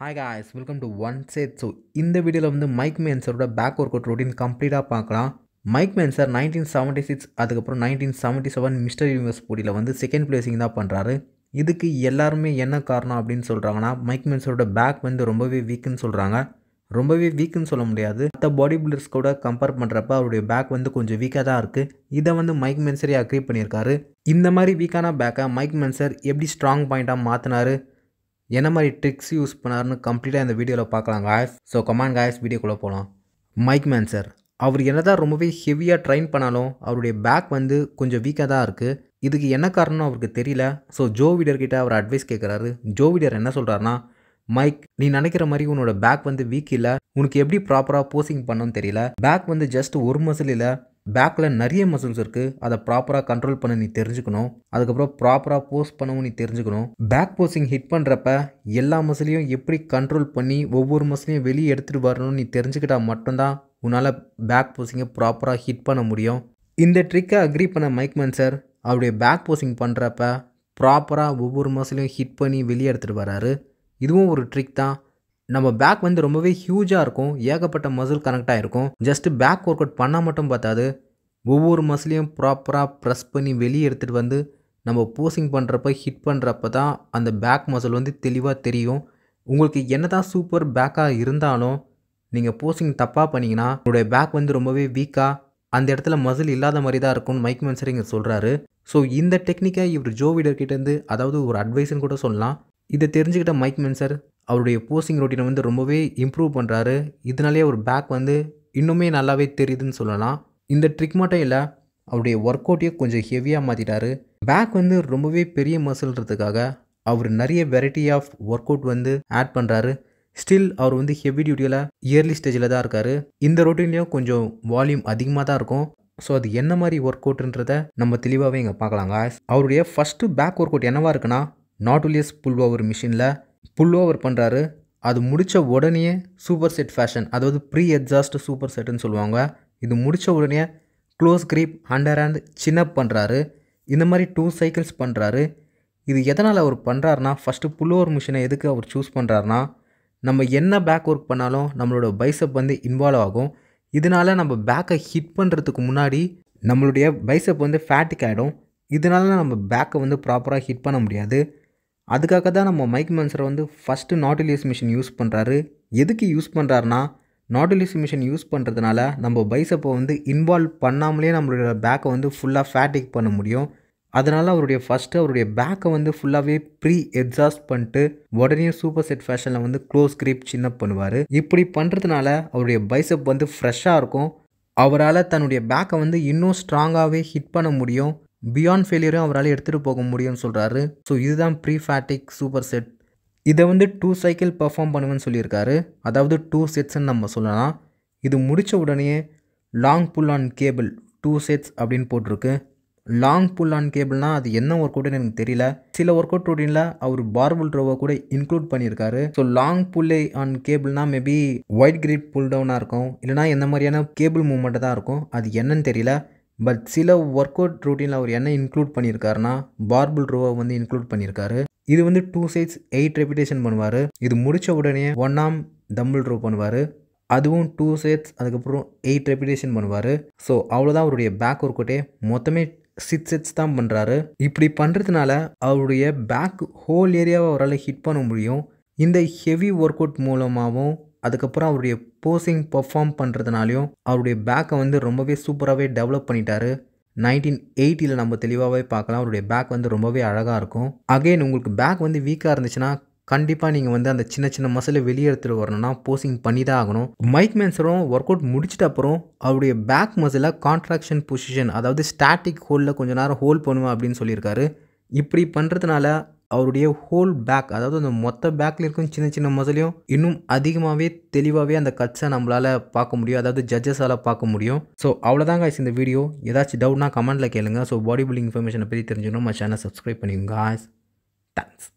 Hi guys, welcome to one set. So இந்த வீடியோவில் வந்து மைக் மென்சரோட பேக் ஒர்க் அவுட் ரொட்டீன் கம்ப்ளீட்டாக பார்க்கலாம். மைக் மென்சர் 1976 அதுக்கப்புறம் 1977 மிஸ்டர் யூனிவர்ஸ் போட்டியில் வந்து செகண்ட் பிளேசிங் தான் பண்ணுறாரு. இதுக்கு எல்லாருமே என்ன காரணம் அப்படின்னு சொல்கிறாங்கன்னா, மைக் மென்சரோட பேக் வந்து ரொம்பவே வீக்குன்னு சொல்கிறாங்க. ரொம்பவே வீக்குன்னு சொல்ல முடியாது, மற்ற பாடி பில்டர்ஸ் கூட கம்பேர் பண்ணுறப்ப அவருடைய பேக் வந்து கொஞ்சம் வீக்காக தான் இருக்குது. இதை வந்து மைக் மென்சரே அக்ரி பண்ணியிருக்காரு. இந்த மாதிரி வீக்கான பேக்கை மைக் மென்சர் எப்படி ஸ்ட்ராங் பாயிண்ட்டாக மாற்றினாரு, என்ன மாதிரி ட்ரிக்ஸ் யூஸ் பண்ணாருன்னு கம்ப்ளீட்டாக இந்த வீடியோவில் பார்க்கலாம் guys. ஸோ கமான் guys, வீடியோக்குள்ளே போகலாம். மைக் மென்சர் அவர் என்னதான் ரொம்பவே ஹெவியாக ட்ரைன் பண்ணாலும் அவருடைய பேக் வந்து கொஞ்சம் வீக்காக தான் இருக்குது. இதுக்கு என்ன காரணம் அவருக்கு தெரியல. ஸோ ஜோ வீடர் கிட்ட அவர் அட்வைஸ் கேட்குறாரு. ஜோ வீடர் என்ன சொல்கிறாருன்னா, மைக் நீ நினைக்கிற மாதிரி உன்னோட பேக் வந்து வீக் இல்லை, உனக்கு எப்படி ப்ராப்பராக போசிங் பண்ணணும்னு தெரியல. பேக் வந்து ஜஸ்ட் ஒரு மசில் இல்லை, பேக்கில் நிறைய மசில்ஸ் இருக்குது. அதை ப்ராப்பராக கண்ட்ரோல் பண்ண நீ தெரிஞ்சுக்கணும். அதுக்கப்புறம் ப்ராப்பராக போஸ்ட் பண்ணவும் நீ தெரிஞ்சுக்கணும். பேக் போசிங் ஹிட் பண்ணுறப்ப எல்லா மசிலையும் எப்படி கண்ட்ரோல் பண்ணி ஒவ்வொரு மசிலையும் வெளியே எடுத்துகிட்டு வரணும்னு நீ தெரிஞ்சுக்கிட்டால் மட்டும்தான் உன்னால் பேக் போசிங்கை ப்ராப்பராக ஹிட் பண்ண முடியும். இந்த ட்ரிக்கை அக்ரி பண்ண மைக் மென்சர் அவருடைய பேக் போசிங் பண்ணுறப்ப ப்ராப்பராக ஒவ்வொரு மசிலையும் ஹிட் பண்ணி வெளியே எடுத்துகிட்டு வராரு. இதுவும் ஒரு ட்ரிக் தான். நம்ம பேக் வந்து ரொம்பவே ஹியூஜாக இருக்கும், ஏகப்பட்ட மசில் கனெக்ட் ஆகிருக்கும். ஜஸ்ட்டு பேக் ஒர்க் அவுட் பண்ணால் மட்டும் பார்த்தாது, ஒவ்வொரு மசிலையும் ப்ராப்பராக ப்ரெஸ் பண்ணி வெளியே எடுத்துகிட்டு வந்து நம்ம போசிங் பண்ணுறப்ப ஹிட் பண்ணுறப்ப தான் அந்த பேக் மசில் வந்து தெளிவாக தெரியும். உங்களுக்கு என்ன தான் சூப்பர் பேக்காக இருந்தாலும் நீங்கள் போசிங் தப்பாக பண்ணிங்கன்னா உங்களுடைய பேக் வந்து ரொம்பவே வீக்காக அந்த இடத்துல மசில் இல்லாத மாதிரி தான் இருக்கும்னு மைக் மென்சர் இங்கே சொல்கிறாரு. ஸோ இந்த டெக்னிக்கை இவர் ஜோ வீடர் கிட்டேருந்து, அதாவது ஒரு அட்வைஸ்ன்னு கூட சொல்லலாம். இதை தெரிஞ்சுக்கிட்ட மைக் மென்சர் அவருடைய போசிங் ரொட்டீனை வந்து ரொம்பவே இம்ப்ரூவ் பண்ணுறாரு. இதனாலே ஒரு பேக் வந்து இன்னுமே நல்லாவே தெரியுதுன்னு சொல்லலாம். இந்த ட்ரிக் மட்டும் இல்லை, அவருடைய ஒர்க் அவுட்டையே கொஞ்சம் ஹெவியாக மாற்றிட்டாரு. பேக் வந்து ரொம்பவே பெரிய மசில்ன்றதுக்காக அவர் நிறைய வெரைட்டி ஆஃப் ஒர்க் அவுட் வந்து ஆட் பண்ணுறாரு. ஸ்டில் அவர் வந்து ஹெவி டியூட்டியில் இயர்லி ஸ்டேஜில் தான் இருக்கார். இந்த ரொட்டீன்லேயும் கொஞ்சம் வால்யூம் அதிகமாக தான் இருக்கும். ஸோ அது என்ன மாதிரி ஒர்க் அவுட்ன்றதை நம்ம தெளிவாகவே இங்கே பார்க்கலாங்க. அவருடைய ஃபஸ்ட்டு பேக் ஒர்க் அவுட் என்னவா இருக்குன்னா, நாட்டுலியஸ் புல் ஓவர் மிஷினில் புல் ஓவர் பண்ணுறாரு. அது முடித்த உடனே சூப்பர் செட் ஃபேஷன், அதாவது ப்ரீ எக்ஸாஸ்ட் சூப்பர் செட்டுன்னு சொல்லுவாங்க. இது முடித்த உடனே க்ளோஸ் கிரிப் அண்டர் ஹேண்ட் சின்னப் பண்ணுறாரு. இந்த மாதிரி 2 சைக்கிள்ஸ் பண்ணுறாரு. இது எதனால் அவர் பண்ணுறாருனா, ஃபஸ்ட்டு புல் ஓவர் மிஷினை எதுக்கு அவர் சூஸ் பண்ணுறாருனா, நம்ம என்ன பேக் ஒர்க் பண்ணாலும் நம்மளோட பைசப் வந்து இன்வால்வ் ஆகும். இதனால் நம்ம பேக்கை ஹிட் பண்ணுறதுக்கு முன்னாடி நம்மளுடைய பைசப் வந்து ஃபேட்டிக் ஆகிடும். இதனால நம்ம பேக்கை வந்து ப்ராப்பராக ஹிட் பண்ண முடியாது. அதுக்காக தான் நம்ம மைக் மென்சர் வந்து ஃபஸ்ட்டு நாட்டுலியஸ் மிஷின் யூஸ் பண்ணுறாரு. எதுக்கு யூஸ் பண்ணுறாருனா, நாட்டுலியஸ் மிஷின் யூஸ் பண்ணுறதுனால நம்ம பைசப்பை வந்து இன்வால்வ் பண்ணாமலே நம்மளுடைய பேக்கை வந்து ஃபுல்லாக ஃபேட்டிக் பண்ண முடியும். அதனால் அவருடைய பேக்கை வந்து ஃபுல்லாகவே ப்ரீ எக்ஸாஸ்ட் பண்ணிட்டு உடனே சூப்பர் செட் ஃபேஷனில் வந்து க்ளோஸ் கிரிப் சின்ன பண்ணுவார். இப்படி பண்ணுறதுனால அவருடைய பைசப் வந்து ஃப்ரெஷ்ஷாக இருக்கும். அவரால் தன்னுடைய பேக்கை வந்து இன்னும் ஸ்ட்ராங்காகவே ஹிட் பண்ண முடியும். பியாண்ட் ஃபெயிலியரும் அவரால் எடுத்துகிட்டு போக முடியும்னு சொல்கிறாரு. ஸோ இதுதான் ப்ரீ ஃபேட்டிக் சூப்பர் செட். இதை வந்து 2 சைக்கிள் பர்ஃபார்ம் பண்ணுவேன்னு சொல்லியிருக்காரு. அதாவது 2 செட்ஸ்ன்னு நம்ம சொல்லலாம். இது முடித்த உடனே long pull on cable 2 sets அப்படின்னு போட்டிருக்கு. லாங் புல் ஆன் கேபிள்னால் அது என்ன ஒர்க் அவுட்னு எனக்கு தெரியல. சில ஒர்க் அவுட் ரொட்டீனில் அவர் பார்பல் ட்ரோவை கூட இன்க்ளூட் பண்ணியிருக்காரு. ஸோ லாங் புல்லை ஆன் கேபிள்னால் மேபி ஒயிட் கிரிட் புல் டவுனாக இருக்கும், இல்லைனா எந்த மாதிரியான கேபிள் மூவ்மெண்ட்டு தான் இருக்கும், அது என்னன்னு தெரியல. பட் சில ஒர்க் அவுட் ரொட்டீனில் அவர் என்ன இன்க்ளூட் பண்ணியிருக்காருனா, பார்பல் ரோவை வந்து இன்க்ளூட் பண்ணியிருக்காரு. இது வந்து 2 சைட்ஸ் 8 ரெப்பிடேஷன் பண்ணுவார். இது முடித்த உடனே 1 ஆர்ம் டம்பிள் ரோ பண்ணுவார். அதுவும் 2 செட்ஸ், அதுக்கப்புறம் 8 ரெப்பிடேஷன் பண்ணுவார். ஸோ அவ்வளோதான் அவருடைய பேக் ஒர்க் அவுட்டே. மொத்தமே 6 செட்ஸ் தான் பண்ணுறாரு. இப்படி பண்ணுறதுனால அவருடைய பேக் ஹோல் ஏரியாவை அவரால் ஹிட் பண்ண முடியும். இந்த ஹெவி ஒர்க் அவுட் மூலமாகவும் அதுக்கப்புறம் அவருடைய போசிங் பர்ஃபார்ம் பண்ணுறதுனாலையும் அவருடைய பேக்கை வந்து ரொம்பவே சூப்பராகவே டெவலப் பண்ணிட்டாரு. 1980 நம்ம தெளிவாகவே பார்க்கலாம். அவருடைய பேக் வந்து ரொம்பவே அழகாக இருக்கும். அகெயின் உங்களுக்கு பேக் வந்து வீக்காக இருந்துச்சுன்னா கண்டிப்பாக நீங்கள் வந்து அந்த சின்ன சின்ன மசிலை வெளியே எடுத்துகிட்டு வரணும்னா போசிங் பண்ணி தான் ஆகணும். மைக் மென்சரும் ஒர்க் அவுட் முடிச்சிட்ட அப்புறம் அவருடைய பேக் மசிலை கான்ட்ராக்ஷன் பொசிஷன், அதாவது ஸ்டாட்டிக் ஹோல்டில் கொஞ்சம் நேரம் ஹோல்ட் பண்ணுவேன் அப்படின்னு சொல்லியிருக்காரு. இப்படி பண்ணுறதுனால அவருடைய ஹோல் பேக், அதாவது அந்த மொத்த பேக்கில் இருக்கும் சின்ன சின்ன மசிலையும் இன்னும் அதிகமாகவே தெளிவாகவே அந்த கட்ஸை நம்மளால் பார்க்க முடியும், அதாவது ஜட்ஜஸால் பார்க்க முடியும். ஸோ அவ்வளோதாங்க இந்த வீடியோ. ஏதாச்சும் டவுட்னா கமெண்ட்டில் கேளுங்க. ஸோ பாடி பில்டிங் இன்ஃபர்மேஷனை பற்றி தெரிஞ்சுக்கணும், நம்ம சேனல் சப்ஸ்கிரைப் பண்ணிக்கோங்க. தேங்க்ஸ்.